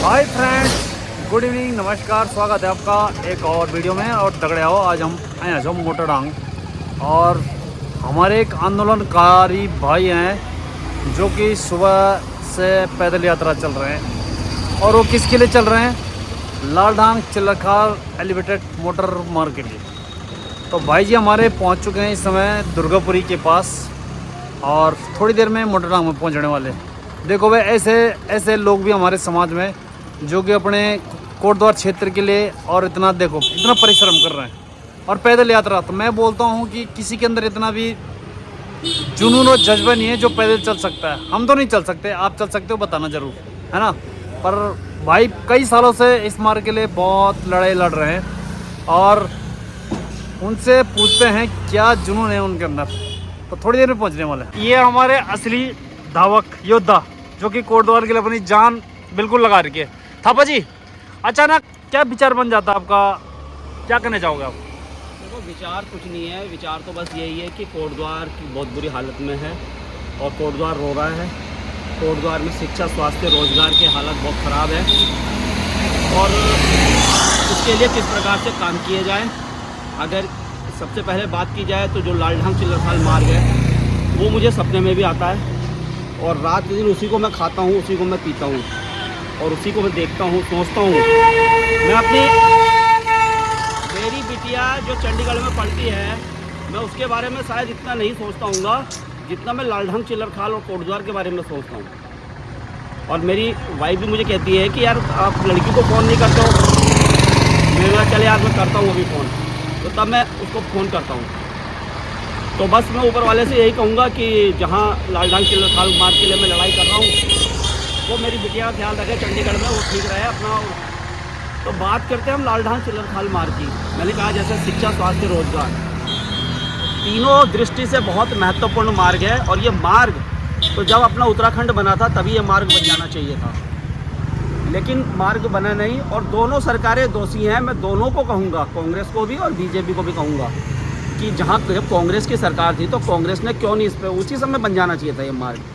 Hi friends, good evening, नमस्कार। स्वागत है आपका एक और वीडियो में। और दगड़िया हो, आज हम आए हैं मोटरडांग और हमारे एक आंदोलनकारी भाई हैं जो कि सुबह से पैदल यात्रा चल रहे हैं। और वो किसके लिए चल रहे हैं? लालढांग चिल्लरखाल एलिवेटेड मोटर मार्ग के लिए। तो भाई जी हमारे पहुंच चुके हैं इस समय दुर्गापुरी के पास और थोड़ी देर में मोटरडांग में पहुंचने वाले। देखो भाई, ऐसे लोग भी हमारे समाज में जो कि अपने कोटद्वार क्षेत्र के लिए और इतना परिश्रम कर रहे हैं और पैदल यात्रा। तो मैं बोलता हूँ कि किसी के अंदर इतना भी जुनून और जज्बा नहीं है जो पैदल चल सकता है। हम तो नहीं चल सकते, आप चल सकते हो, बताना ज़रूर, है ना। पर भाई कई सालों से इस मार्ग के लिए बहुत लड़ाई लड़ रहे हैं और उनसे पूछते हैं क्या जुनून है उनके अंदर। तो थोड़ी देर में पहुँचने वाले हैं। ये हमारे असली धावक योद्धा जो कि कोटद्वार के लिए अपनी जान बिल्कुल लगा रखी है। थापा जी, अचानक क्या विचार बन जाता है आपका, क्या करना चाहोगे आप? देखो, विचार कुछ नहीं है। विचार तो बस यही है कि कोटद्वार की बहुत बुरी हालत में है और कोटद्वार रो रहा है। कोटद्वार में शिक्षा, स्वास्थ्य, रोजगार की हालत बहुत ख़राब है और उसके लिए किस प्रकार से काम किए जाए। अगर सबसे पहले बात की जाए तो जो लालढांग चिल्लरखाल मार्ग है वो मुझे सपने में भी आता है और रात दिन उसी को मैं खाता हूँ, उसी को मैं पीता हूँ और उसी को मैं देखता हूँ, सोचता हूँ। मैं अपनी मेरी बिटिया जो चंडीगढ़ में पढ़ती है, मैं उसके बारे में शायद इतना नहीं सोचता हूँगा जितना मैं लालढांग चिल्लरखाल और कोटद्वार के बारे में सोचता हूँ। और मेरी वाइफ भी मुझे कहती है कि यार आप लड़की को फ़ोन नहीं करते हो। मैं बोला चले यार मैं करता हूँ अभी फ़ोन, तो तब मैं उसको फ़ोन करता हूँ। तो बस मैं ऊपर वाले से यही कहूँगा कि जहाँ लालढांग चिल्लरखाल मार्ग के लिए मैं लड़ाई कर रहा हूँ वो मेरी बिटिया का ख्याल रखे, चंडीगढ़ में वो ठीक रहे अपना। तो बात करते हैं हम लालढांग चिल्लरखाल मार्ग की। मैंने कहा जैसे शिक्षा, स्वास्थ्य, रोजगार, तीनों दृष्टि से बहुत महत्वपूर्ण मार्ग है। और ये मार्ग तो जब अपना उत्तराखंड बना था तभी ये मार्ग बन जाना चाहिए था, लेकिन मार्ग बना नहीं। और दोनों सरकारें दोषी हैं। मैं दोनों को कहूँगा, कांग्रेस को भी और बीजेपी को भी कहूँगा कि जहाँ जब कांग्रेस की सरकार थी तो कांग्रेस ने क्यों नहीं इस पर उसी समय बन जाना चाहिए था ये मार्ग।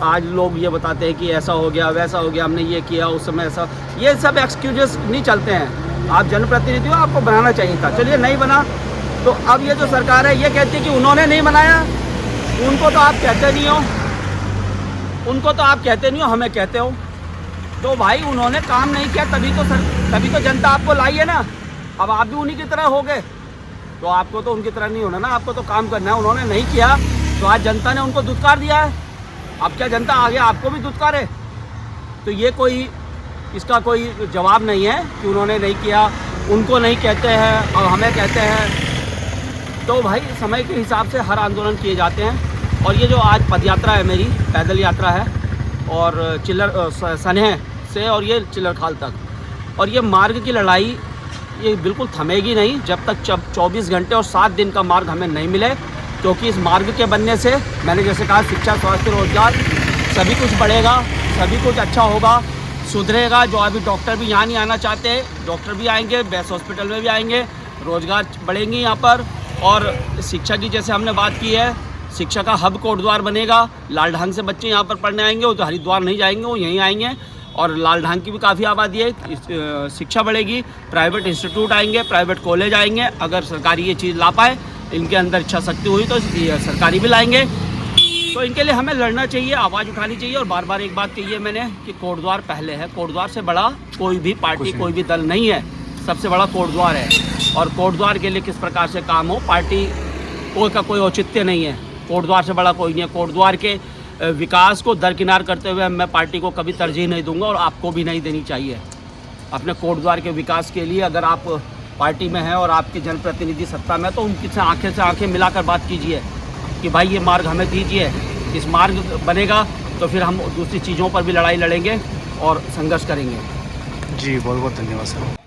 आज लोग ये बताते हैं कि ऐसा हो गया, वैसा हो गया, हमने ये किया, उस समय ऐसा, ये सब एक्सक्यूजेस नहीं चलते हैं। आप जनप्रतिनिधि हो, आपको बनाना चाहिए था। चलिए नहीं बना तो अब ये जो सरकार है ये कहती है कि उन्होंने नहीं बनाया। उनको तो आप कहते नहीं हो, उनको तो आप कहते नहीं हो, हमें कहते हो। तो भाई उन्होंने काम नहीं किया तभी तो जनता आपको लाई है ना। अब आप भी उन्हीं की तरह हो गए तो आपको तो उनकी तरह नहीं होना ना, आपको तो काम करना है। उन्होंने नहीं किया तो आज जनता ने उनको दुत्कार दिया है। अब क्या जनता आगे आपको भी दुत्कारे? तो ये कोई इसका कोई जवाब नहीं है कि उन्होंने नहीं किया, उनको नहीं कहते हैं और हमें कहते हैं। तो भाई समय के हिसाब से हर आंदोलन किए जाते हैं। और ये जो आज पदयात्रा है, मेरी पैदल यात्रा है और सनेह से और ये चिल्लरखाल तक, और ये मार्ग की लड़ाई ये बिल्कुल थमेगी नहीं जब तक 24 घंटे और 7 दिन का मार्ग हमें नहीं मिले। क्योंकि इस मार्ग के बनने से मैंने जैसे कहा, शिक्षा, स्वास्थ्य, रोजगार सभी कुछ बढ़ेगा, सभी कुछ अच्छा होगा, सुधरेगा। जो अभी डॉक्टर भी यहाँ नहीं आना चाहते, डॉक्टर भी आएंगे, बेस्ट हॉस्पिटल में भी आएंगे, रोजगार बढ़ेंगी यहाँ पर। और शिक्षा की जैसे हमने बात की है, शिक्षा का हब कोटद्वार बनेगा। लालढांग से बच्चे यहाँ पर पढ़ने आएंगे, वो तो हरिद्वार नहीं जाएंगे, वो यहीं आएंगे। और लालढांग की भी काफ़ी आबादी है, शिक्षा बढ़ेगी, प्राइवेट इंस्टीट्यूट आएंगे, प्राइवेट कॉलेज आएंगे। अगर सरकारी ये चीज़ ला पाए, इनके अंदर इच्छा शक्ति हुई तो सरकारी भी लाएंगे। तो इनके लिए हमें लड़ना चाहिए, आवाज़ उठानी चाहिए। और बार बार एक बात कही है मैंने कि कोटद्वार पहले है। कोटद्वार से बड़ा कोई भी पार्टी, कोई भी दल नहीं है। सबसे बड़ा कोटद्वार है और कोटद्वार के लिए किस प्रकार से काम हो, पार्टी का कोई औचित्य नहीं है। कोटद्वार से बड़ा कोई नहीं है। कोटद्वार के विकास को दरकिनार करते हुए मैं पार्टी को कभी तरजीह नहीं दूंगा और आपको भी नहीं देनी चाहिए। अपने कोटद्वार के विकास के लिए अगर आप पार्टी में हैं और आपके जनप्रतिनिधि सत्ता में, तो उनकी से आंखें मिलाकर बात कीजिए कि भाई ये मार्ग हमें दीजिए। इस मार्ग बनेगा तो फिर हम दूसरी चीज़ों पर भी लड़ाई लड़ेंगे और संघर्ष करेंगे। जी बहुत बहुत धन्यवाद सर।